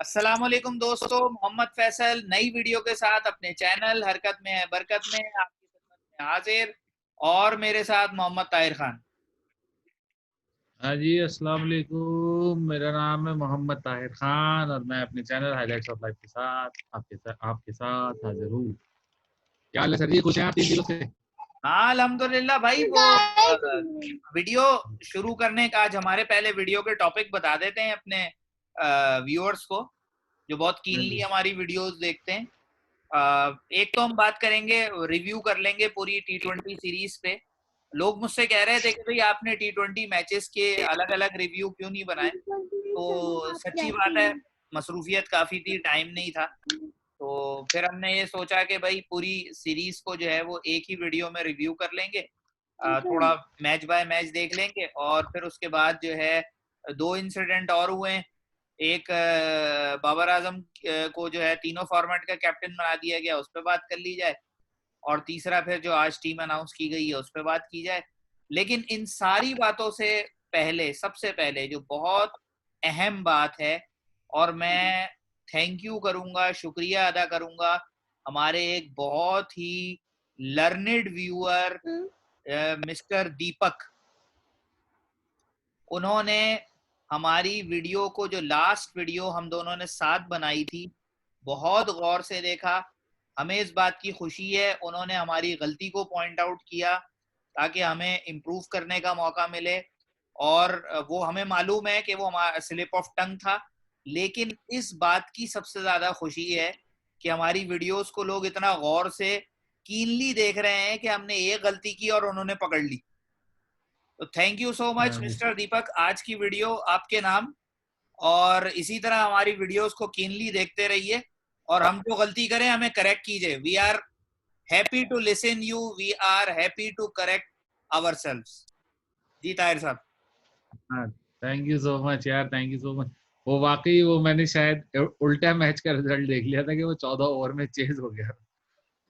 अस्सलामुअलैकुम दोस्तों, मोहम्मद फैसल नई वीडियो के साथ अपने चैनल हरकत में है बरकत में आपकी खिदमत में हाजिर। और मेरे साथ मोहम्मद ताहिर खान। हाँ जी, अस्सलाम वालेकुम। मेरा नाम है मोहम्मद ताहिर खान और मैं अपने चैनल हाइलाइट्स ऑफ लाइफ के साथ आपके साथ हाजिर हूँ। क्या हाल है सर जी? खुश हैं आप 3 दिनों से? हाँ अल्हम्दुलिल्लाह भाई। वो वीडियो शुरू करने का आज हमारे पहले वीडियो के टॉपिक बता देते हैं अपने व्यूअर्स को, जो बहुत हाँ कीनली जी। हमारी वीडियोस देखते हैं। एक तो हम बात करेंगे, रिव्यू कर लेंगे पूरी T20 सीरीज पे। लोग मुझसे कह रहे थे कि भाई आपने T20 मैचेस के अलग अलग रिव्यू क्यों नहीं बनाए। तो सच्ची बात है, मसरूफियत काफी थी, टाइम नहीं था। तो फिर हमने ये सोचा कि भाई पूरी सीरीज को जो है वो एक ही वीडियो में रिव्यू कर लेंगे। थोड़ा मैच बाय मैच देख लेंगे और फिर उसके बाद जो है दो इंसिडेंट और हुए हैं। एक बाबर आजम को जो है तीनों फॉर्मेट का कैप्टन बना दिया गया, उस पर बात कर ली जाए। और तीसरा फिर जो आज टीम अनाउंस की गई है उस पर बात की जाए। लेकिन इन सारी बातों से पहले, सबसे पहले जो बहुत अहम बात है, और मैं थैंक यू करूंगा, शुक्रिया अदा करूंगा हमारे एक बहुत ही लर्निड व्यूअर मिस्टर दीपक। उन्होंने हमारी वीडियो को, जो लास्ट वीडियो हम दोनों ने साथ बनाई थी, बहुत गौर से देखा। हमें इस बात की खुशी है, उन्होंने हमारी गलती को पॉइंट आउट किया ताकि हमें इम्प्रूव करने का मौका मिले। और वो हमें मालूम है कि वो हमारा स्लिप ऑफ टंग था, लेकिन इस बात की सबसे ज्यादा खुशी है कि हमारी वीडियोस को लोग इतना गौर से कीनली देख रहे हैं कि हमने एक गलती की और उन्होंने पकड़ ली। तो थैंक यू सो मच हाँ जी। मिस्टर दीपक, आज की वीडियो आपके नाम। और इसी तरह हमारी वीडियोस को कीनली देखते रहिए और हम जो गलती करें हमें करेक्ट कीजिए। We are happy to listen you, we are happy to correct ourselves. जी ताहिर साहब। हाँ, थैंक यू सो मच यार, थैंक यू सो मच। वो वाकई वो मैंने शायद उल्टा मैच का रिजल्ट देख लिया था कि वो 14 ओवर में चेज हो गया।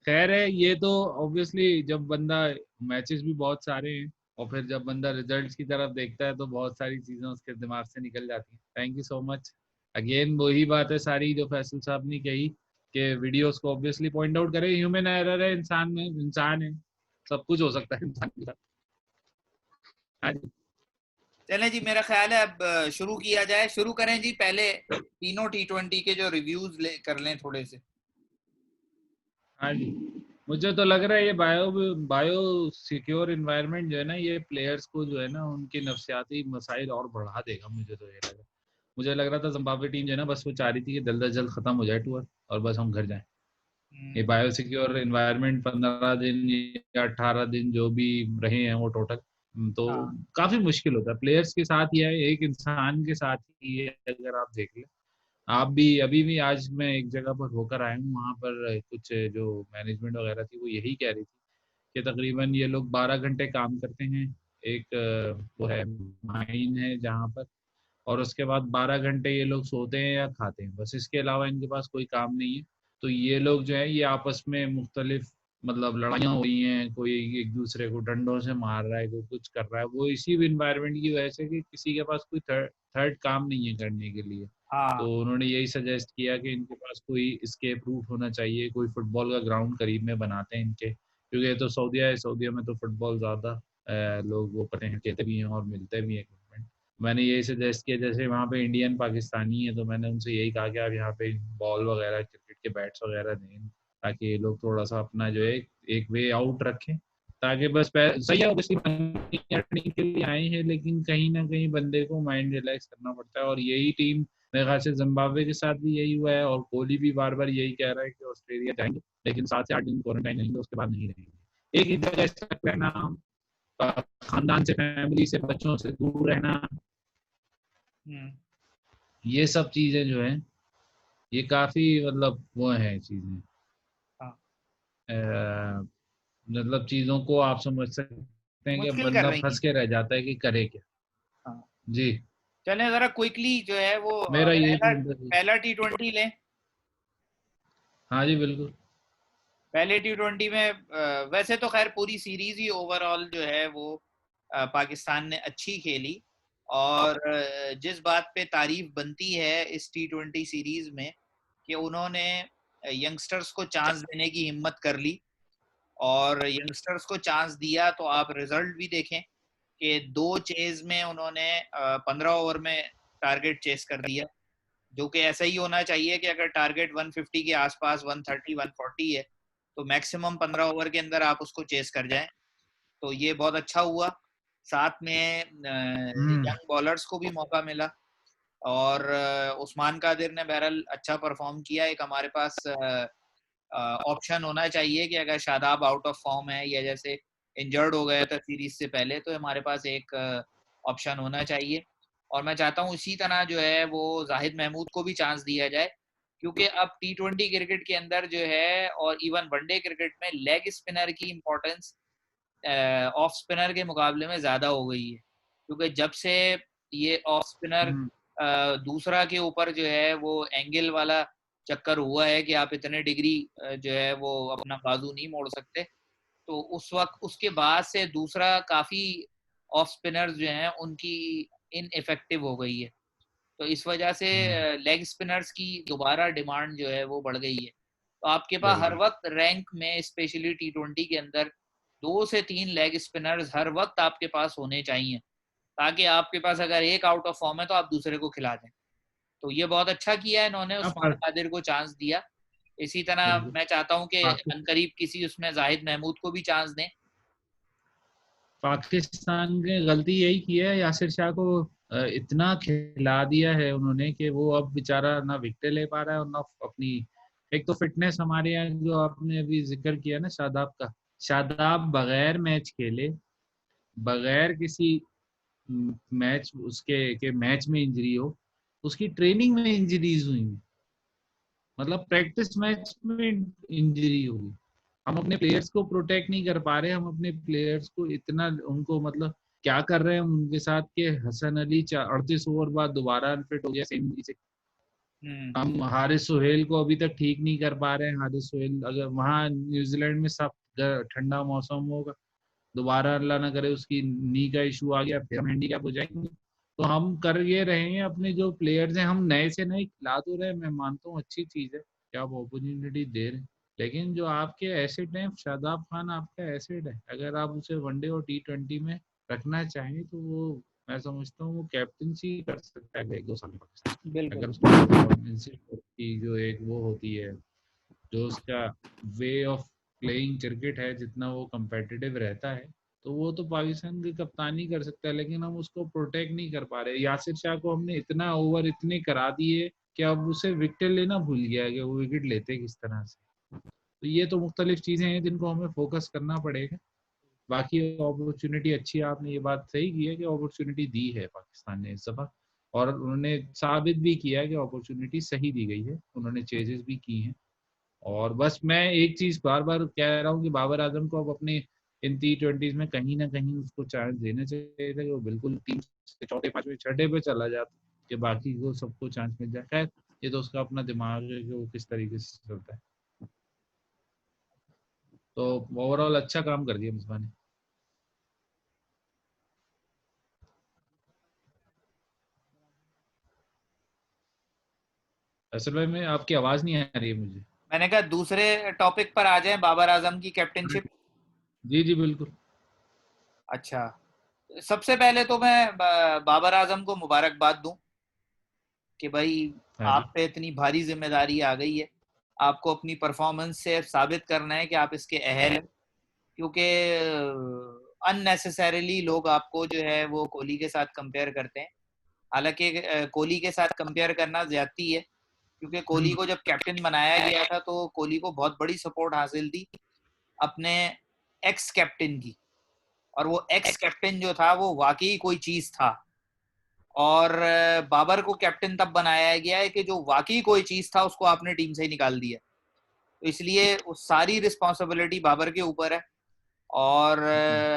खैर है, ये तो ऑब्वियसली जब बंदा, मैचेस भी बहुत सारे हैं और फिर जब बंदा रिजल्ट्स की तरफ देखता है तो बहुत सारी चीजें उसके दिमाग से निकल जाती हैं। Thank you so much. Again वही बात है सारी जो फैसल साहब ने कही कि वीडियोस को ऑब्वियसली पॉइंट आउट करें। ह्यूमन एरर है, इंसान में इंसान है, सब कुछ हो सकता है इंसान के साथ। हाँ जी। चलें जी, मेरा ख्याल है अब शुरू किया जाए। शुरू करें जी, पहले तीनों T20 के जो रिव्यूज कर लें थोड़े से। हाँ जी। मुझे तो लग रहा है ये बायो सिक्योर इन्वायरमेंट जो है ना, ये प्लेयर्स को जो है ना उनके नफ्सियाती मसाइल और बढ़ा देगा। मुझे तो ये लग रहा है। मुझे लग रहा था जिम्बाब्वे टीम जो है ना, बस वो चाह रही थी कि जल्द अज जल्द खत्म हो जाए टूर और बस हम घर जाएं। ये हम्म, बायो सिक्योर इन्वायरमेंट 15 दिन या 18 दिन जो भी रहे हैं वो टोटल, तो हाँ। काफी मुश्किल होता है। प्लेयर्स के साथ ही है, एक इंसान के साथ ही है। अगर आप देख लें, आप भी अभी भी, आज मैं एक जगह पर होकर आया हूँ, वहाँ पर कुछ जो मैनेजमेंट वगैरह थी वो यही कह रही थी कि तकरीबन ये लोग 12 घंटे काम करते हैं। एक वो है, माइन है जहाँ पर, और उसके बाद 12 घंटे ये लोग सोते हैं या खाते हैं, बस इसके अलावा इनके पास कोई काम नहीं है। तो ये लोग जो है ये आपस में मुख्तलिफ, मतलब लड़ाइयाँ हो रही हैं, कोई एक दूसरे को डंडों से मार रहा है, कोई कुछ कर रहा है, वो इसी इन्वायरमेंट की वजह से कि किसी के पास कोई थर्ड काम नहीं है करने के लिए। तो हाँ। उन्होंने यही सजेस्ट किया कि इनके पास कोई स्केप रूट होना चाहिए, कोई फुटबॉल का ग्राउंड करीब में बनाते हैं इनके, क्योंकि ये तो सऊदीया है, सऊदीया में तो फुटबॉल ज़्यादा लोग वो करते हैं, खेलते भी हैं और मिलते भी हैं इक्विपमेंट। मैंने यही सजेस्ट किया, जैसे वहाँ पे इंडियन पाकिस्तानी है तो मैंने उनसे यही कहा कि आप यहाँ पे बॉल वगैरह, क्रिकेट के बैट्स वगैरह दें, ताकि ये लोग थोड़ा सा अपना जो है एक वे आउट रखें, ताकि बस सही है ऑब्वियसली अर्निंग के लिए आए हैं, लेकिन कहीं ना कहीं बंदे को माइंड रिलैक्स करना पड़ता है। और यही टीम मेरे ख्याल से जिम्बाब्वे के साथ भी यही हुआ है, और कोहली भी बार बार यही कह रहा है कि ऑस्ट्रेलिया जाएंगे लेकिन 7 से 8 दिन क्वारंटाइन रहेंगे, उसके बाद नहीं रहेंगे। एक ही जगह स्टक रहना, खानदान से, फैमिली से, बच्चों से दूर रहना, हम्म। ये सब चीजें जो है ये काफी, मतलब वो है चीजें, हाँ, मतलब चीजों को आप समझ सकते हैं कि मुश्किल कर बंदा रही हैं। फंस के रह जाता है कि करे क्या। हाँ। जी। चलें जरा क्विकली जो है वो मेरा यही पहला पॉइंट है। पहला T20 लें। हाँ जी, बिल्कुल। पहले T20 में वैसे तो खैर पूरी सीरीज ही ओवरऑल जो है वो पाकिस्तान ने अच्छी खेली। और जिस बात पे तारीफ बनती है इस T20 सीरीज में कि उन्होंने यंगस्टर्स को चांस देने की हिम्मत कर ली, और यंगस्टर्स को चांस दिया तो आप रिजल्ट भी देखें कि 2 चेज में उन्होंने 15 ओवर में टारगेट चेस कर दिया, जो कि ऐसा ही होना चाहिए कि अगर टारगेट 150 के आसपास 130 140 है तो मैक्सिमम 15 ओवर के अंदर आप उसको चेस कर जाएं। तो ये बहुत अच्छा हुआ। साथ में यंग बॉलर्स को भी मौका मिला, और उस्मान कादिर ने बहरहाल अच्छा परफॉर्म किया। एक हमारे पास ऑप्शन होना चाहिए कि अगर शादाब आउट ऑफ फॉर्म है या जैसे इंजर्ड हो गया था सीरीज से पहले, तो हमारे पास एक ऑप्शन होना चाहिए। और मैं चाहता हूँ इसी तरह जो है वो जाहिद महमूद को भी चांस दिया जाए, क्योंकि अब T20 क्रिकेट के अंदर जो है और इवन वनडे क्रिकेट में लेग स्पिनर की इम्पोर्टेंस ऑफ स्पिनर के मुकाबले में ज़्यादा हो गई है, क्योंकि जब से ये ऑफ स्पिनर दूसरा के ऊपर जो है वो एंगल वाला चक्कर हुआ है कि आप इतने डिग्री जो है वो अपना बाजू नहीं मोड़ सकते, तो उस वक्त उसके बाद से दूसरा काफ़ी ऑफ स्पिनर्स जो हैं उनकी इनइफेक्टिव हो गई है। तो इस वजह से लेग स्पिनर्स की दोबारा डिमांड जो है वो बढ़ गई है। तो आपके पास हर वक्त रैंक में स्पेशली T20 के अंदर 2 से 3 लेग स्पिनर्स हर वक्त आपके पास होने चाहिए, ताकि आपके पास अगर एक आउट ऑफ फॉर्म है तो आप दूसरे को खिला दें। तो ये बहुत अच्छा किया है इन्होंने, उस्मान कादिर को चांस दिया। इसी तरह मैं चाहता हूँ कि अनकरीब किसी उसमें जाहिद महमूद को भी चांस दें। पाकिस्तान ने गलती यही की है, यासिर शाह को इतना खिला दिया है उन्होंने कि वो अब बेचारा ना विकेट ले पा रहा है और ना अपनी, एक तो फिटनेस हमारे यहाँ जो आपने अभी जिक्र किया ना शादाब का, शादाब बगैर मैच खेले, बगैर किसी मैच उसके के मैच में इंजरी हो, उसकी ट्रेनिंग में इंजरीज हुई, मतलब प्रैक्टिस मैच में इंजरी होगी। हम अपने प्लेयर्स को प्रोटेक्ट नहीं कर पा रहे, हम अपने प्लेयर्स को इतना उनको मतलब क्या कर रहे हैं हम उनके साथ के हसन अली 38 ओवर बाद दोबारा अनफिट हो गया सेम से। हम हारिस सुहेल को अभी तक ठीक नहीं कर पा रहे हैं। हारिस सुहेल अगर वहाँ न्यूजीलैंड में सब ठंडा मौसम होगा, दोबारा अल्लाह ना करे उसकी नी का इशू आ गया, फिर हम हैंडीकैप हो जाएंगे। तो हम कर ये रहे हैं, अपने जो प्लेयर्स हैं हम नए से नए खिला तो रहे, मैं मानता हूँ अच्छी चीज है कि आप अपॉर्चुनिटी दे रहे हैं, लेकिन जो आपके एसेट हैं, शादाब खान आपका एसेट है, अगर आप उसे वनडे और T20 में रखना चाहें तो वो मैं समझता हूँ वो कैप्टनसी कर सकता है 1-2 साल में पाकिस्तान, अगर उसकी जो एक वो होती है, जो उसका वे ऑफ प्लेइंग क्रिकेट है, जितना वो कम्पिटिटिव रहता है, तो वो तो पाकिस्तान की कप्तानी कर सकता है, लेकिन हम उसको प्रोटेक्ट नहीं कर पा रहे। यासिर शाह को हमने इतना ओवर इतने करा दिए कि अब उसे विकेट लेना भूल गया कि वो विकेट लेते किस तरह से। तो ये तो मुख्तलिफ चीजें हैं जिनको हमें फोकस करना पड़ेगा। बाकी अपॉर्चुनिटी अच्छी है, आपने ये बात सही की है कि अपॉर्चुनिटी दी है पाकिस्तान ने इस दफा, और उन्होंने साबित भी किया है कि अपॉर्चुनिटी सही दी गई है, उन्होंने चेजेस भी की हैं। और बस मैं एक चीज बार बार कह रहा हूँ कि बाबर आजम को अब अपने इन T20 में कहीं ना कहीं उसको चांस देना चाहिए था कि वो बिल्कुल 3 से चौथे 5वें 6ठे पे चला जाता, कि बाकी को सबको चांस मिल जाए। खैर ये तो उसका अपना दिमाग है कि वो किस तरीके से चलता है। तो ओवरऑल अच्छा काम कर दिया मिसबा ने। असल में आपकी आवाज नहीं आ रही है मुझे। मैंने कहा दूसरे टॉपिक पर आ जाएं, बाबर आजम की कैप्टनशिप। जी जी बिल्कुल। अच्छा, सबसे पहले तो मैं बाबर आजम को मुबारकबाद दूं कि भाई हाँ जी। आप पे इतनी भारी जिम्मेदारी आ गई है, आपको अपनी परफॉर्मेंस से साबित करना है कि आप इसके अहल हैं, क्योंकि अननेसेसरीली लोग आपको जो है वो कोहली के साथ कंपेयर करते हैं। हालांकि कोहली के साथ कंपेयर करना ज्यादती है, क्योंकि कोहली को जब कैप्टन बनाया गया था तो कोहली को बहुत बड़ी सपोर्ट हासिल थी अपने एक्स कैप्टन की, और वो एक्स कैप्टन जो था वो वाकई कोई चीज था। और बाबर को कैप्टन तब बनाया गया है कि जो वाकई कोई चीज था उसको आपने टीम से ही निकाल दिया, तो इसलिए वो सारी रिस्पॉन्सिबिलिटी बाबर के ऊपर है। और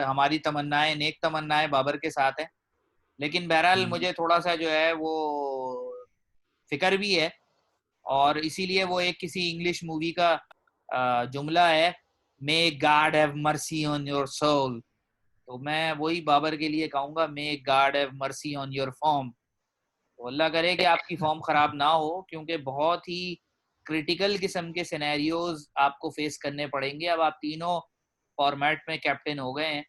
हमारी तमन्नाएं, नेक तमन्नाएं बाबर के साथ है। लेकिन बहरहाल मुझे थोड़ा सा जो है वो फिक्र भी है, और इसीलिए वो एक किसी इंग्लिश मूवी का जुमला है, may God have mercy on your soul. तो मैं वही बाबर के लिए कहूंगा, may God have mercy on your form. तो अल्लाह करे कि आपकी फॉर्म खराब ना हो, क्योंकि बहुत ही क्रिटिकल किस्म के सिनेरियोज आपको फेस करने पड़ेंगे। अब आप तीनों फॉर्मेट में कैप्टन हो गए हैं,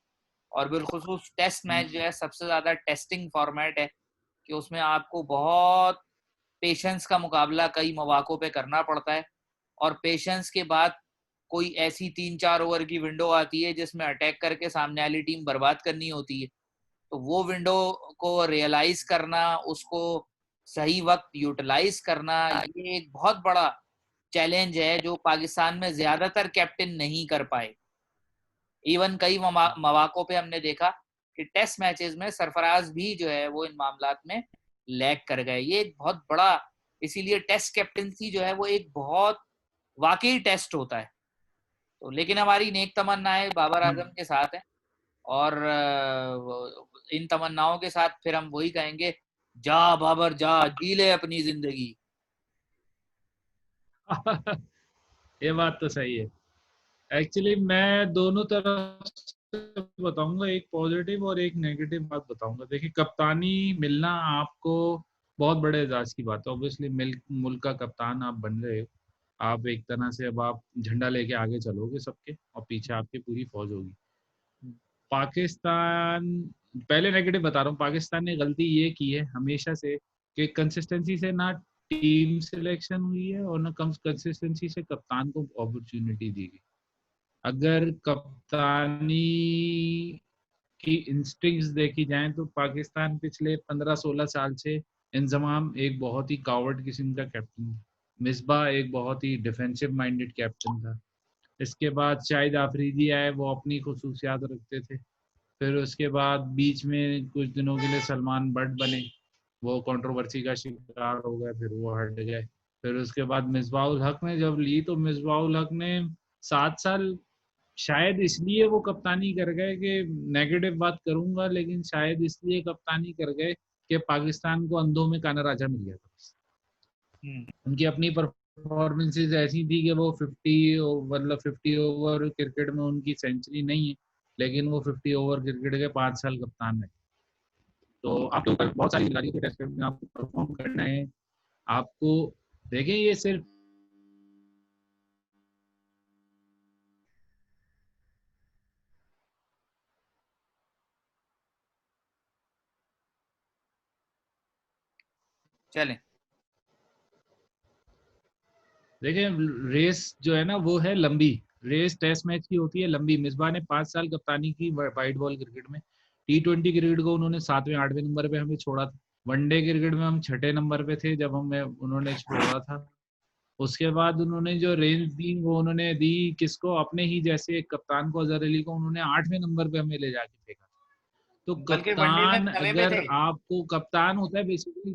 और बिलखुसूस टेस्ट मैच जो है सबसे ज़्यादा टेस्टिंग फॉर्मेट है, कि उसमें आपको बहुत पेशेंस का मुकाबला कई मौक़ों पे करना पड़ता है, और पेशेंस के बाद कोई ऐसी 3-4 ओवर की विंडो आती है जिसमें अटैक करके सामने वाली टीम बर्बाद करनी होती है। तो वो विंडो को रियलाइज करना, उसको सही वक्त यूटिलाइज करना, ये एक बहुत बड़ा चैलेंज है जो पाकिस्तान में ज्यादातर कैप्टन नहीं कर पाए। इवन कई मौकों पे हमने देखा कि टेस्ट मैचेस में सरफराज भी जो है वो इन मामलात में लैग कर गए। ये एक बहुत बड़ा, इसीलिए टेस्ट कैप्टनसी जो है वो एक बहुत वाकई टेस्ट होता है। तो लेकिन हमारी नेक तमन्नाएं बाबर आजम के साथ है, और इन तमन्नाओं के साथ फिर हम वही कहेंगे, जा बाबर जा, जी ले अपनी जिंदगी। ये बात तो सही है। एक्चुअली मैं दोनों तरफ से बताऊंगा, एक पॉजिटिव और एक नेगेटिव बात बताऊंगा। देखिए, कप्तानी मिलना आपको बहुत बड़े एजाज की बात है। ऑब्वियसली मुल्क का कप्तान आप बन रहे हो, आप एक तरह से अब आप झंडा लेके आगे चलोगे सबके, और पीछे आपकी पूरी फौज होगी। पाकिस्तान, पहले नेगेटिव बता रहा हूँ, पाकिस्तान ने गलती ये की है हमेशा से कि कंसिस्टेंसी से ना टीम सिलेक्शन हुई है, और ना कम कंसिस्टेंसी से कप्तान को अपॉर्चुनिटी दी गई। अगर कप्तानी की इंस्टिंक्ट्स देखी जाएं तो पाकिस्तान पिछले 15-16 साल से इंजमाम एक बहुत ही कावर्ड किस्म का कैप्टन, मिसबा एक बहुत ही डिफेंसिव माइंडेड कैप्टन था। इसके बाद शाहिद आफरीदी आए, वो अपनी खसूसियात रखते थे। फिर उसके बाद बीच में कुछ दिनों के लिए सलमान बट बने, वो कंट्रोवर्सी का शिकार हो गए, फिर वो हट गए। फिर उसके बाद मिसबाउल हक ने जब ली, तो मिसबाउल हक ने 7 साल शायद इसलिए वो कप्तानी कर गए, कि नेगेटिव बात करूंगा, लेकिन शायद इसलिए कप्तानी कर गए कि पाकिस्तान को अंधों में काना राजा मिल गया था। उनकी अपनी परफॉर्मेंसेज ऐसी थी कि वो 50 ओवर क्रिकेट में उनकी सेंचुरी नहीं है, लेकिन वो 50 ओवर क्रिकेट के 5 साल कप्तान रहे। तो आपके ऊपर बहुत सारी जिम्मेदारी है, टेस्ट में आपको परफॉर्म करना है। आपको देखें, ये सिर्फ चलें। देखिए, रेस जो है ना वो है लंबी। रेस टेस्ट मैच की होती है लंबी। मिसबा ने 5 साल कप्तानी की वाइट बॉल क्रिकेट में। T20 क्रिकेट को उन्होंने 7वें-8वें नंबर पे हमें छोड़ा था। वनडे क्रिकेट में हम 6ठे नंबर पे थे जब हमें उन्होंने छोड़ा था। उसके बाद उन्होंने जो रेंज दी वो उन्होंने दी किसको, अपने ही जैसे एक कप्तान को, अजहर अली को, उन्होंने 8वें नंबर पे हमें ले जाके फेंका। तो बल्कि वनडे में कप्तान, 90 पे अगर थे। आपको कप्तान होता है बेसिकली,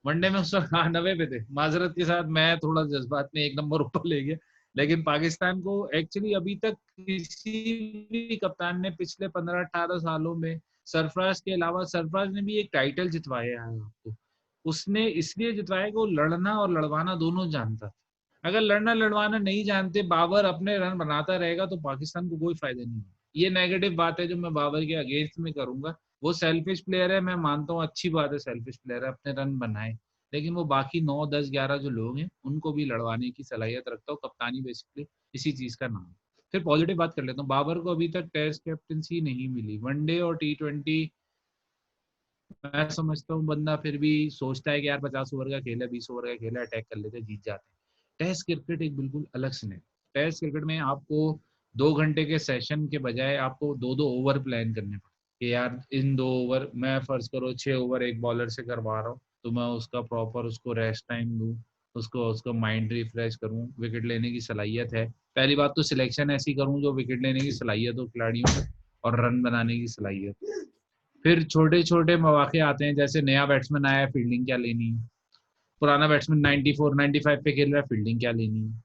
वनडे में उस वक्त 90 पे थे। माजरत के साथ मैं थोड़ा जज्बात में 1 नंबर ऊपर ले गया, लेकिन पाकिस्तान को एक्चुअली अभी तक किसी भी कप्तान ने पिछले 15-18 सालों में, सरफराज के अलावा, सरफराज ने भी एक टाइटल जितवाया है आपको। उसने इसलिए जितवाया कि वो लड़ना और लड़वाना दोनों जानता था। अगर लड़ना लड़वाना नहीं जानते, बाबर अपने रन बनाता रहेगा, तो पाकिस्तान को कोई फायदा नहीं होगा। ये नेगेटिव बात है जो मैं बाबर के अगेंस्ट में करूंगा। वो सेल्फिश प्लेयर है, मैं मानता हूँ, अच्छी बात है, सेल्फिश प्लेयर है, अपने रन बनाए, लेकिन वो बाकी 9, 10, 11 जो लोग हैं उनको भी लड़वाने की सलाहियत रखता हूँ। कप्तानी बेसिकली इसी चीज का नाम है। फिर पॉजिटिव बात कर लेता हूँ, बाबर को अभी तक टेस्ट कैप्टनसी नहीं मिली। वनडे और T20 मैं समझता हूँ बंदा फिर भी सोचता है कि यार 50 ओवर का खेल है, 20 ओवर का खेल है, अटैक कर लेते, जीत जाते हैं। टेस्ट क्रिकेट एक बिल्कुल अलग सीन। टेस्ट क्रिकेट में आपको 2 घंटे के सेशन के बजाय आपको 2-2 ओवर प्लान करने पड़ते कि यार इन 2 ओवर, मैं फर्ज करो 6 ओवर एक बॉलर से करवा रहा हूँ, तो मैं उसका प्रॉपर उसको रेस्ट टाइम दूँ, उसको माइंड रिफ्रेश करूँ, विकेट लेने की सलाहियत है। पहली बात तो सिलेक्शन ऐसी करूँ जो विकेट लेने की सलाहियत हो खिलाड़ियों में, और रन बनाने की सलाहियत। फिर छोटे छोटे मौके आते हैं, जैसे नया बैट्समैन आया है, फील्डिंग क्या लेनी है। पुराना बैट्समैन 94-95 पे खेल रहा है, फील्डिंग क्या लेनी है।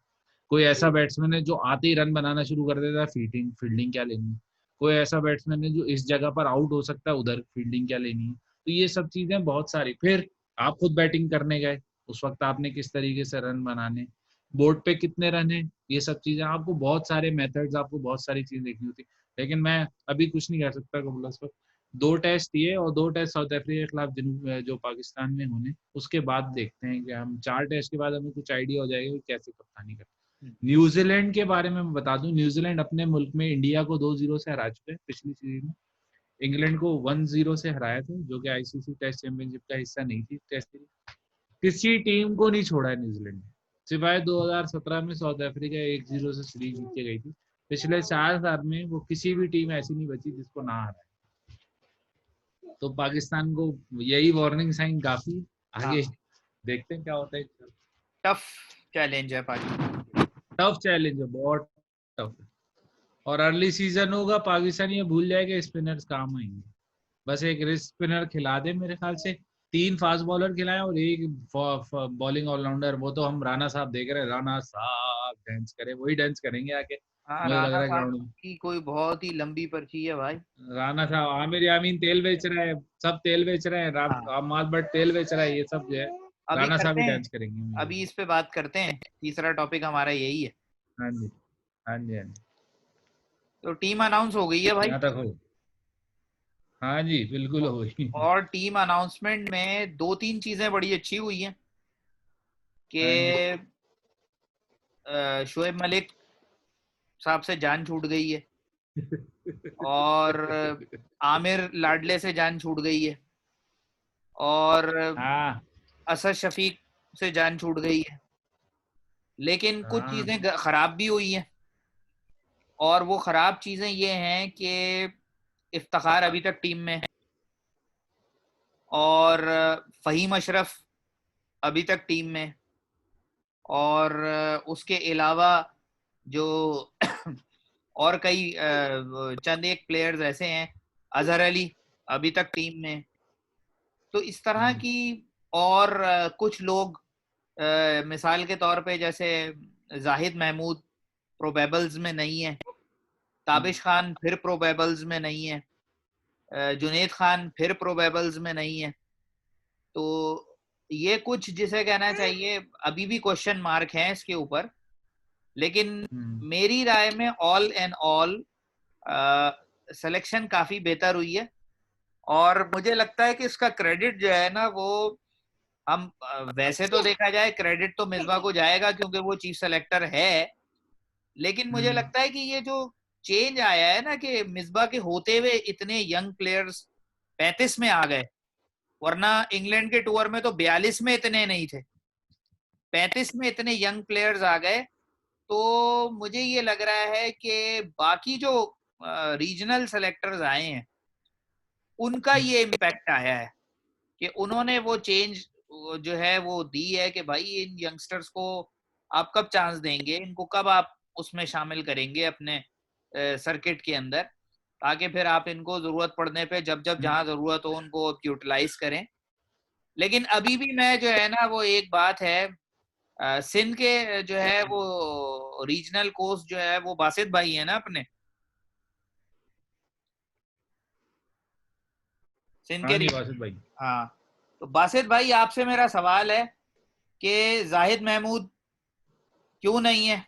कोई ऐसा बैट्समैन है जो आते ही रन बनाना शुरू कर देता है, फील्डिंग फील्डिंग क्या लेनी है। कोई ऐसा बैट्समैन है जो इस जगह पर आउट हो सकता है, उधर फील्डिंग क्या लेनी है। तो ये सब चीजें बहुत सारी। फिर आप खुद बैटिंग करने गए, उस वक्त आपने किस तरीके से रन बनाने, बोर्ड पे कितने रन है, ये सब चीजें आपको बहुत सारे मेथड्स, आपको बहुत सारी चीजें देखनी होती है। लेकिन मैं अभी कुछ नहीं कह सकता कबूल इस वक्त। 2 टेस्ट दिए और 2 टेस्ट साउथ अफ्रीका के खिलाफ जो पाकिस्तान में होने, उसके बाद देखते हैं कि हम 4 टेस्ट के बाद हमें कुछ आइडिया हो जाएगा कि कैसे कप्तानी करते। न्यूजीलैंड के बारे में मैं बता दूं, न्यूजीलैंड अपने मुल्क में इंडिया को 2-0 से हरा चुके हैं पिछली सीरीज में। इंग्लैंड को 1-0 से हराया था, जो कि आईसीसी टेस्ट चैंपियनशिप का हिस्सा नहीं थी टेस्ट सीरीज। किसी टीम को नहीं छोड़ा है न्यूजीलैंड ने, सिवाय 2017 में साउथ अफ्रीका 1-0 से सीरीज जीत के गई थी। पिछले 4 साल में वो किसी भी टीम ऐसी नहीं बची जिसको ना हराए। तो पाकिस्तान को यही वार्निंग साइन काफी। हाँ, आगे देखते हैं क्या होता है। टफ चैलेंज है पाकिस्तान। टफ चैलेंज है, बहुत टफ है। और अर्ली सीजन होगा, पाकिस्तान ये भूल जाएगा स्पिनर्स काम आएंगे। बस एक रिस्ट स्पिनर खिला दे, मेरे ख्याल से 3 फास्ट बॉलर खिलाए और एक बॉलिंग ऑलराउंडर। वो तो हम राणा साहब देख रहे हैं, राणा साहब डांस करे, वही डांस करेंगे आके, हाँ, मुझे लग राणा रहा है साहब ग्राउंड में। की कोई बहुत ही लंबी पर्ची है भाई। राणा साहब, आमिर यामीन तेल बेच रहे हैं, सब तेल बेच रहे हैं, हाँ, अमाल भट्ट तेल बेच रहा है, ये सब जो है अभी राणा साहब करते ही हैं, डांस करेंगे मुझे। अभी इस पे बात करते हैं, तीसरा टॉपिक हमारा यही है। हाँ जी, हाँ जी, हाँ जी। तो टीम अनाउंस हो गई है भाई। यहाँ तक हो। हाँ जी, बिल्कुल हो गई। और टीम अनाउंसमेंट में 2-3 चीजें बड़ी अच्छी हुई हैं हाँ जी। कि शोएब मलिक साहब से जान छूट गई है, और आमिर लाडले से जान छूट गई है, और हाँ असद शफीक से जान छूट गई है। लेकिन कुछ हाँ। चीजें खराब भी हुई हैं, और वो खराब चीजें ये हैं कि इफ्तिखार अभी तक टीम में है, और फहीम अशरफ अभी तक टीम में, और उसके अलावा जो और कई चंद एक प्लेयर्स ऐसे हैं, अजहर अली अभी तक टीम में। तो इस तरह हम्म, की और कुछ लोग, मिसाल के तौर पे जैसे जाहिद महमूद प्रोबेबल्स में नहीं है, हम्म, ताबिश खान फिर प्रोबेबल्स में नहीं है, जुनेद खान फिर प्रोबेबल्स में नहीं है। तो ये कुछ जिसे कहना चाहिए अभी भी क्वेश्चन मार्क है इसके ऊपर। लेकिन हम्म, मेरी राय में ऑल एंड ऑल सिलेक्शन काफी बेहतर हुई है, और मुझे लगता है कि इसका क्रेडिट जो है ना वो हम वैसे तो देखा जाए क्रेडिट तो मिसबा को जाएगा क्योंकि वो चीफ सेलेक्टर है। लेकिन मुझे हम्म, लगता है कि ये जो चेंज आया है ना कि मिसबा के होते हुए इतने यंग प्लेयर्स 35 में आ गए, वरना इंग्लैंड के टूर में तो 42 में इतने नहीं थे, 35 में इतने यंग प्लेयर्स आ गए। तो मुझे ये लग रहा है कि बाकी जो रीजनल सेलेक्टर्स आए हैं उनका हम्म, ये इम्पैक्ट आया है कि उन्होंने वो चेंज जो है वो दी है कि भाई इन यंगस्टर्स को आप कब चांस देंगे, इनको कब आप उसमें शामिल करेंगे अपने सर्किट के अंदर, ताकि फिर आप इनको जरूरत पड़ने पे जब जब हम्म। जहां जरूरत हो उनको यूटिलाइज करें। लेकिन अभी भी मैं जो है ना वो एक बात है, सिंध के जो है वो रीजनल कोच जो है वो बासित भाई है ना अपने सिंध हाँ के जी, वासिफ भाई। हाँ, तो बासित भाई आपसे मेरा सवाल है कि जाहिद महमूद क्यों नहीं है,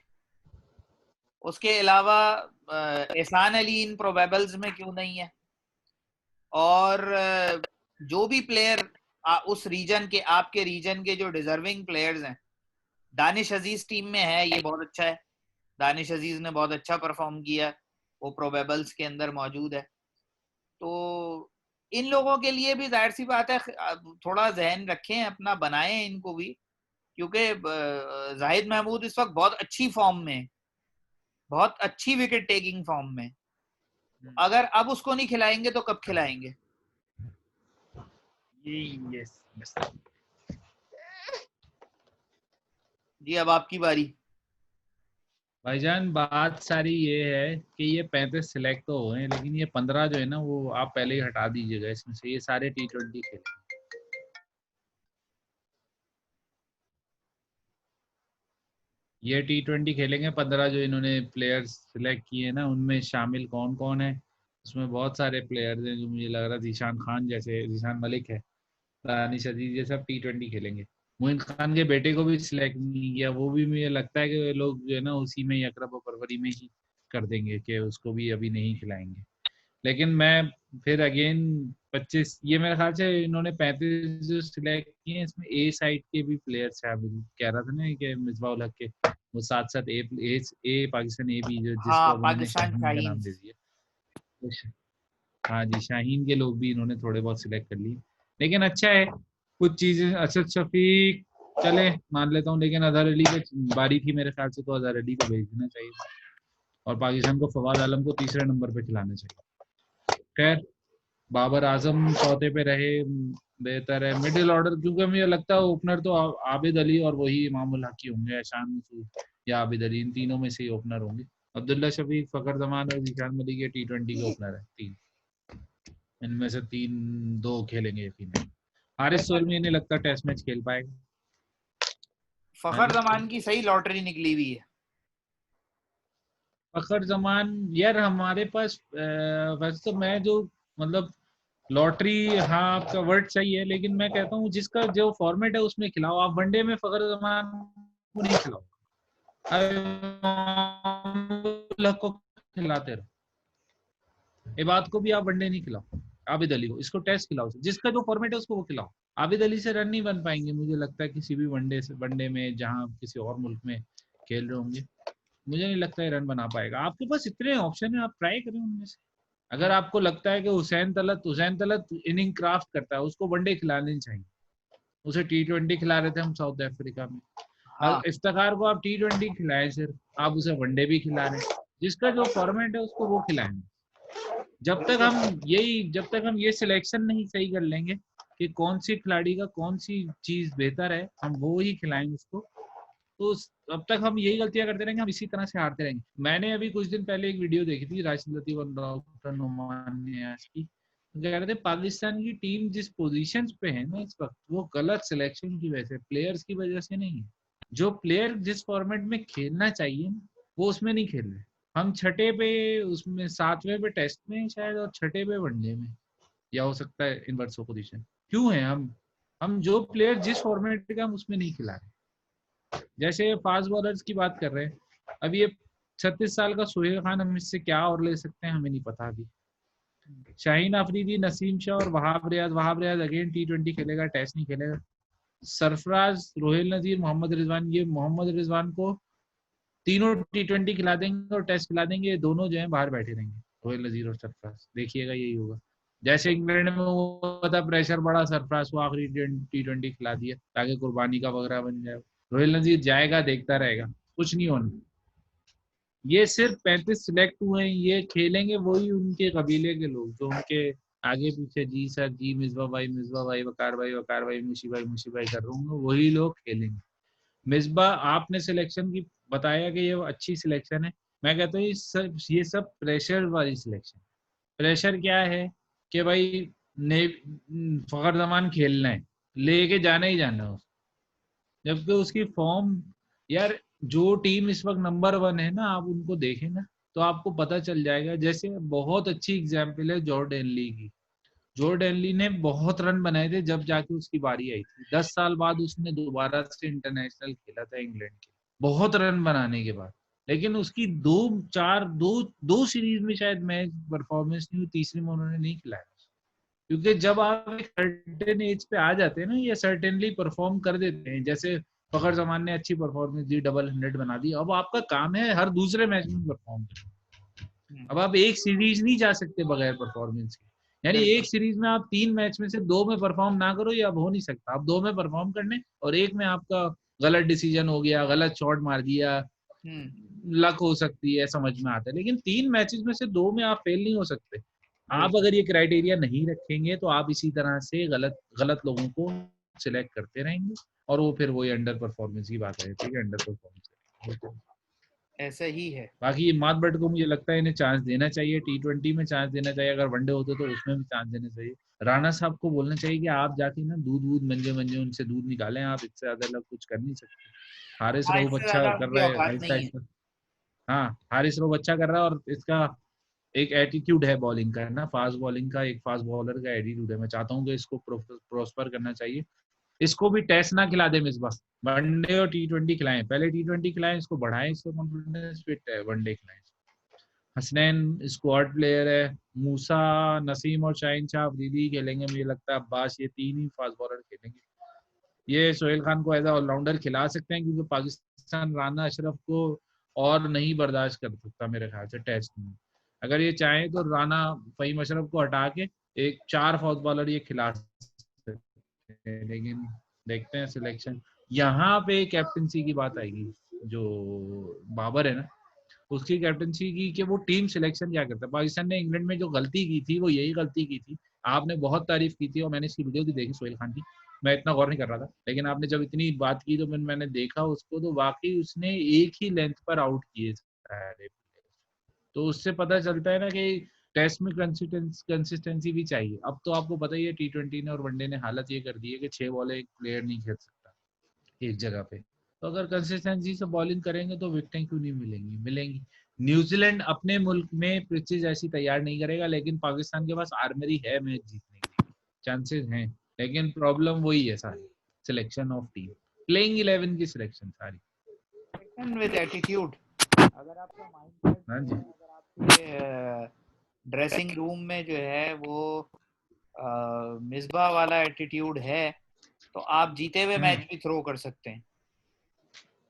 उसके अलावा एहसान अली इन प्रोबेबल्स में क्यों नहीं है, और जो भी प्लेयर उस रीजन के आपके रीजन के जो डिजर्विंग प्लेयर्स हैं, दानिश अजीज टीम में है, ये बहुत अच्छा है, दानिश अजीज ने बहुत अच्छा परफॉर्म किया, वो प्रोबेबल्स के अंदर मौजूद है। तो इन लोगों के लिए भी जाहिर सी बात है थोड़ा जहन रखें अपना, बनाएं इनको भी, क्योंकि जाहिद महमूद इस वक्त बहुत अच्छी फॉर्म में, बहुत अच्छी विकेट टेकिंग फॉर्म में। अगर अब उसको नहीं खिलाएंगे तो कब खिलाएंगे? Yes yes. जी, अब आपकी बारी। भाईजान, बात सारी ये है कि ये 35 सिलेक्ट तो हुए हैं, लेकिन ये 15 जो है ना, वो आप पहले ही हटा दीजिएगा इसमें से। ये सारे T20 खेले। ये T20 खेलेंगे 15 जो इन्होंने प्लेयर्स सिलेक्ट किए हैं ना, उनमें शामिल कौन कौन है? उसमें बहुत सारे प्लेयर्स हैं जो मुझे लग रहा है जीशान खान जैसे, जीशान मलिक है, दानिश अजीज, ये सब T20 खेलेंगे। मोइन खान के बेटे को भी सिलेक्ट नहीं किया, वो भी मुझे लगता है कि लोग जो है ना उसी में ही अकरब और फरवरी में ही कर देंगे कि उसको भी अभी नहीं खिलाएंगे। लेकिन मैं फिर अगेन 25 ये मेरे ख्याल से इन्होंने 35 जो सिलेक्ट किए हैं इसमें ए साइड के भी प्लेयर्स हैं। अभी कह रहा था ना कि मिसबाह उल हक के वो साथ साथ ए पाकिस्तान ए भी जो जिसको हाँ, अब उन्होंने पाकिस्तान शाहीन का नाम शाहीन। दे दिया। तो हाँ जी, शाहीन के लोग भी इन्होंने थोड़े बहुत सिलेक्ट कर लिए। लेकिन अच्छा है कुछ चीजें। असद शफीक चले मान लेता हूँ, लेकिन अजहर अली पे बारी थी मेरे ख्याल से, तो अजहर अली को भेज देना चाहिए और पाकिस्तान को फवाद आलम को तीसरे नंबर पे खिलाना चाहिए। खैर बाबर आजम चौथे पे रहे, बेहतर है। मिडिल ऑर्डर क्योंकि मुझे लगता है ओपनर तो आबिद अली और वही इमामुल हक ही होंगे, एहसान मसूद या आबिद अली, इन तीनों में से ही ओपनर होंगे। अब्दुल्ला शफीक, फखर जमान और जीशान मलिक ये T20 के ओपनर है तीन, इनमें से दो खेलेंगे यकीनन। हारिस सोहेल में नहीं लगता टेस्ट मैच खेल पाएगा। फखर जमान की सही लॉटरी निकली हुई है। फखर जमान यार हमारे पास वैसे तो मैं जो मतलब लॉटरी, हाँ आपका वर्ड सही है, लेकिन मैं कहता हूँ जिसका जो फॉर्मेट है उसमें खिलाओ। आप वनडे में फखर जमान को नहीं खिलाओ, को खिलाते रहो। इबाद को भी आप वनडे नहीं खिलाओ, आबिद अली को इसको टेस्ट खिलाओ, जिसका जो फॉर्मेट है उसको वो खिलाओ। आबिद अली से रन नहीं बन पाएंगे मुझे लगता है किसी भी वनडे में जहां किसी और मुल्क में खेल रहे होंगे। मुझे नहीं लगता है रन बना पाएगा। आपके पास इतने ऑप्शन है, आप ट्राई करें उनमें से। अगर आपको लगता है कि हुसैन तलत इनिंग क्राफ्ट करता है, उसको वनडे खिलानी चाहिए। उसे T20 खिला रहे थे हम साउथ अफ्रीका में। हाँ, इफ्तिखार को आप T20 खिलाए सिर्फ, आप उसे वनडे भी खिला रहे हैं। जिसका जो फॉर्मेट है उसको वो खिलाएंगे। जब तक हम ये सिलेक्शन नहीं सही कर लेंगे कि कौन सी खिलाड़ी का कौन सी चीज बेहतर है, हम वो ही खिलाएंगे उसको, तो अब तक हम यही गलतियां करते रहेंगे, हम इसी तरह से हारते रहेंगे। मैंने अभी कुछ दिन पहले एक वीडियो देखी थी राशिद लतीफ और डॉक्टर नुमान नियाज की, कह रहे थे पाकिस्तान की टीम जिस पोजीशन पे है ना इस वक्त, वो गलत सिलेक्शन की वजह से, प्लेयर्स की वजह से नहीं है। जो प्लेयर जिस फॉर्मेट में खेलना चाहिए वो उसमें नहीं खेल रहे। हम छठे पे, उसमें सातवें पे टेस्ट में शायद और छठे पे वनडे में, या हो सकता है इनवर्स पोजीशन। क्यों है हम जो प्लेयर जिस फॉर्मेट के हम उसमें नहीं खिला रहे। जैसे फास्ट बॉलर्स की बात कर रहे हैं, अब ये 36 साल का सोहेल खान, हम इससे क्या और ले सकते हैं हमें नहीं पता अभी। शाहीन अफरीदी, नसीम शाह और वहाब रियाज अगेन T20 खेलेगा, टेस्ट नहीं खेलेगा। सरफराज, रोहिल नजीर, मोहम्मद रिजवान, ये मोहम्मद रिजवान को तीनों T20 खिला देंगे और टेस्ट खिला देंगे, ये दोनों जो है बाहर बैठे रहेंगे, रोहिल नजीर और सरफराज। देखिएगा यही होगा। जैसे इंग्लैंड में हुआ था, प्रेशर बड़ा, सरफराज को आखिरी T20 खिला दिया ताकि कुर्बानी का बकरा बन जाए। रोहिल नजीर जाएगा, देखता रहेगा, कुछ नहीं होना। ये सिर्फ 35 सिलेक्ट हुए हैं, ये खेलेंगे वही उनके कबीले के लोग जो उनके आगे पीछे जी सर जी, मिसबा भाई, वकार भाई, मुशी भाई कर रहे होंगे, वही लोग खेलेंगे। मिसबा आपने सिलेक्शन की बताया कि ये अच्छी सिलेक्शन है, मैं कहता हूँ ये सब प्रेशर वाली सिलेक्शन। प्रेशर क्या है कि भाई ने फखर जमान खेलना है, लेके जाना ही जाना है, जबकि उसकी फॉर्म, यार जो टीम इस वक्त नंबर 1 है ना, आप उनको देखें ना तो आपको पता चल जाएगा। जैसे बहुत अच्छी एग्जाम्पल है जॉर्डन ली की। जॉर्डन ली ने बहुत रन बनाए थे जब जाके उसकी बारी आई थी, 10 साल बाद उसने दोबारा से इंटरनेशनल खेला था इंग्लैंड के, बहुत रन बनाने के बाद। लेकिन उसकी दो सीरीज में शायद मैच परफॉर्मेंस नहीं हुई, तीसरी में उन्होंने नहीं खिलाया। क्योंकि जब आप एक सर्टेन एज पे आ जाते हैं ना, ये सर्टेनली परफॉर्म कर देते हैं। जैसे फखर जमान ने अच्छी परफॉर्मेंस दी, डबल 100 बना दी, अब आपका काम है हर दूसरे मैच में परफॉर्म करना। अब आप एक सीरीज नहीं जा सकते बगैर परफॉर्मेंस के, यानी एक सीरीज में आप 3 मैच में से 2 में परफॉर्म ना करो, ये अब हो नहीं सकता। आप 2 में परफॉर्म करने और एक में आपका गलत डिसीजन हो गया, गलत शॉट मार दिया, लक हो सकती है, समझ में आता है। लेकिन 3 मैचेस में से 2 में आप फेल नहीं हो सकते। आप अगर ये क्राइटेरिया नहीं रखेंगे तो आप इसी तरह से गलत गलत लोगों को सिलेक्ट करते रहेंगे और वो फिर वही अंडर परफॉर्मेंस की बात है, ठीक है, अंडर परफॉर्मेंस ऐसा ही है। बाकी मात बट को मुझे लगता है इन्हें चांस देना चाहिए, T20 में चांस देना चाहिए, अगर वनडे होते तो उसमें भी चांस देना चाहिए। राणा साहब को बोलना चाहिए कि आप जाके ना दूध मंजे उनसे दूध निकालें, आप इससे ज्यादा अलग कुछ कर नहीं सकते। हारिस हाँ, रऊफ इससे अच्छा ज्यादा कर उनकी रहा है औकात आहिस्ता नहीं है। आहिस्ता। हाँ, हारिस रऊफ अच्छा कर रहा है और इसका एक एटीट्यूड है बॉलिंग का, है ना, फास्ट बॉलिंग का, एक फास्ट बॉलर का एटीट्यूड है। मैं चाहता हूँ कि इसको प्रोस्पर करना चाहिए। इसको भी टेस्ट ना खिला दे मिसबा, वनडे और T20 खिलाएं, पहले T20 खिलाएं, इसको बढ़ाएं, इसको कॉन्फिडेंस, फिर वनडे खिलाएं। हसनैन स्क्वाड प्लेयर है, मूसा, नसीम और शाहीन शाह अफरीदी खेलेंगे मुझे लगता है, अब्बास, ये 3 ही फास्ट बॉलर खेलेंगे। ये सोहेल खान को एज ऑलराउंडर खिला सकते हैं क्योंकि पाकिस्तान राना अशरफ को और नहीं बर्दाश्त कर सकता मेरे ख्याल से टेस्ट में। अगर ये चाहें तो राना फ़हीम अशरफ को हटा के एक 4 फास्ट बॉलर ये खिला सकते हैं, लेकिन देखते हैं सिलेक्शन। यहाँ पे कैप्टनसी की बात आएगी, जो बाबर है ना, उसकी कैप्टनसी की कि वो टीम सिलेक्शन क्या करता है। पाकिस्तान ने इंग्लैंड में जो गलती की थी वो यही गलती की थी, आपने बहुत तारीफ की थी और मैंने इसकी वीडियो भी देखी सोहेल खान की, मैं इतना गौर नहीं कर रहा था, लेकिन आपने जब इतनी बात की तो मैंने देखा उसको, तो वाकई उसने एक ही लेंथ पर आउट किए सारे, तो उससे पता चलता है ना कि टेस्ट में कंसिस्टेंसी भी चाहिए। अब तो आपको पता ही है T20 ने और वनडे ने हालत ये कर दी है कि 6 बॉलें एक प्लेयर नहीं खेल सकता एक जगह पे, तो अगर कंसिस्टेंसी से बॉलिंग करेंगे तो विकेटें क्यों नहीं मिलेंगी, मिलेंगी। न्यूजीलैंड अपने मुल्क में पिचेज ऐसी तैयार नहीं करेगा, लेकिन पाकिस्तान के पास आर्मरी है मैच जीतने की, चांसेस हैं, लेकिन प्रॉब्लम वही है सारी, सिलेक्शन ऑफ टीम, प्लेइंग 11 की सिलेक्शन सारी। विद एटीट्यूड, अगर आपका माइंडसेट हाँ जो जी, है, अगर आपके ड्रेसिंग रूम में जो है वो मिसबा वाला एटीट्यूड है, तो आप जीते हुए मैच भी थ्रो कर सकते हैं।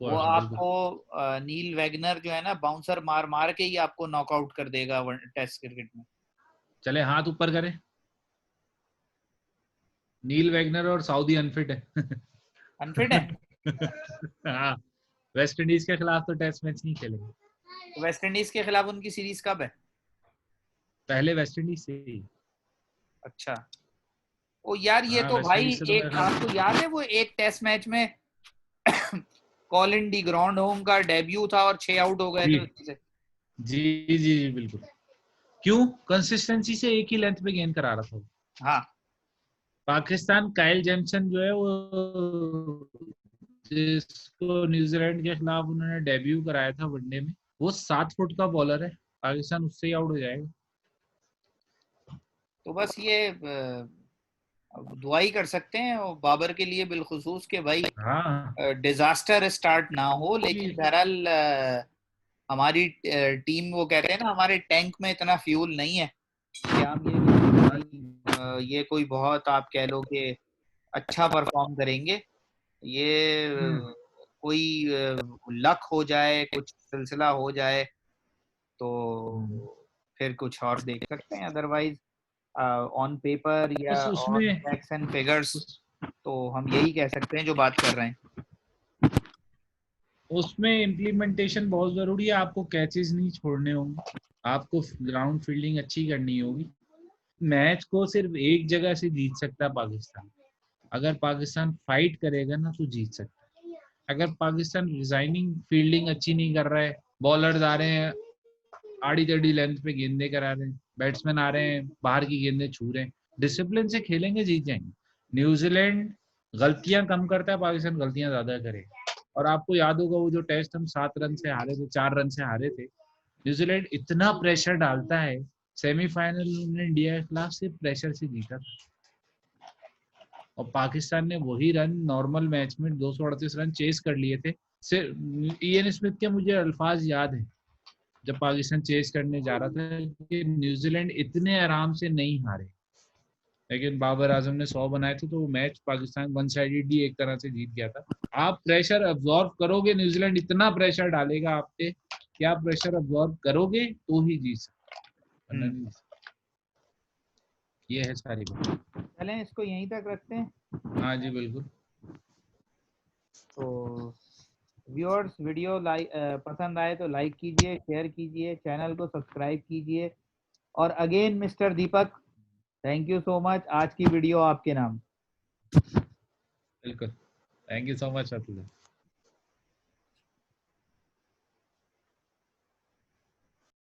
वो बिल्कुल। आपको नील वैगनर जो है ना, बाउंसर मार मार के ही आपको नॉकआउट कर देगा टेस्ट क्रिकेट में। चले हाथ ऊपर करें, नील वैगनर और सऊदी अनफिट है। अनफिट है? हाँ, वेस्ट इंडीज के खिलाफ तो टेस्ट मैच नहीं खेलेंगे। तो वेस्ट इंडीज के खिलाफ उनकी सीरीज कब है? पहले वेस्ट इंडीज से ही। अच्छा। ओ यार, ये हाँ, तो वेस्ट भाई इंडीज से तो मेरे एक, ख्याल आपको याद है वो एक टेस्ट मैच में कॉलिन डी ग्रॉन्ड होम का डेब्यू था और 6 आउट हो गए जी थे उससे। जी जी जी बिल्कुल। क्यों? कंसिस्टेंसी से एक ही लेंथ पे गेंद करा रहा था। हाँ। पाकिस्तान काइल जेमसन जो है वो, जिसको न्यूजीलैंड के खिलाफ उन्होंने डेब्यू कराया था वनडे में, वो 7 फुट का बॉलर है, पाकिस्तान उससे ही आउट हो जाएगा। तो बस ये दुआ ही कर सकते हैं और बाबर के लिए बिलखुसूस के भाई हाँ डिजास्टर स्टार्ट ना हो, लेकिन जी। बहरहाल हमारी टीम, वो कहते हैं ना, हमारे टैंक में इतना फ्यूल नहीं है कि हम ये हाँ भाई जी। ये कोई बहुत, आप कह लो कि अच्छा परफॉर्म करेंगे। ये कोई लक हो जाए, कुछ सिलसिला हो जाए तो हम्म। फिर कुछ और देख सकते हैं, अदरवाइज ऑन पेपर या बस ऑन उसमें फैक्ट्स एंड फिगर्स उस, तो हम यही कह सकते हैं जो बात कर रहे हैं। उसमें इम्प्लीमेंटेशन बहुत जरूरी है, आपको कैचेस नहीं छोड़ने होंगे, आपको ग्राउंड फील्डिंग अच्छी करनी होगी। मैच को सिर्फ एक जगह से जीत सकता है पाकिस्तान, अगर पाकिस्तान फाइट करेगा ना तो जीत सकता है। अगर पाकिस्तान रिजाइनिंग फील्डिंग अच्छी नहीं कर रहा है, बॉलर्स आ रहे हैं आड़ी टेढ़ी लेंथ पे गेंदे करा रहे हैं, बैट्समैन आ रहे हैं बाहर की गेंदें छू रहे हैं, डिसिप्लिन से खेलेंगे जीत जाएंगे। न्यूजीलैंड गलतियां कम करता है, पाकिस्तान गलतियां ज्यादा करेगा। और आपको याद होगा वो जो टेस्ट हम 7 रन से हारे थे, 4 रन से हारे थे, न्यूजीलैंड इतना प्रेशर डालता है, सेमीफाइनल में इंडिया के खिलाफ सिर्फ प्रेशर से जीता था, और पाकिस्तान ने वही रन नॉर्मल मैच में 238 रन चेस कर लिए थे। सिर्फ ईएन स्मिथ के मुझे अल्फाज याद है जब पाकिस्तान चेस करने जा रहा था कि न्यूजीलैंड इतने आराम से नहीं हारे, लेकिन बाबर आजम ने 100 बनाए थे तो वो मैच पाकिस्तान वन साइडेडली एक तरह से जीत गया था। आप प्रेशर अब्जॉर्व करोगे, न्यूजीलैंड इतना प्रेशर डालेगा आप पे कि आप प्रेशर अब्जॉर्व करोगे तो ही जीत सकते, वरना नहीं जीत सकते। ये है सारी बात। चलें, इसको यहीं तक रखते हैं। हाँ जी बिल्कुल। तो व्यूअर्स, वीडियो लाइक पसंद आए तो लाइक कीजिए, शेयर कीजिए, चैनल को सब्सक्राइब कीजिए। और again mister Deepak, thank you so much, आज की वीडियो आपके नाम। बिल्कुल, thank you so much Atul.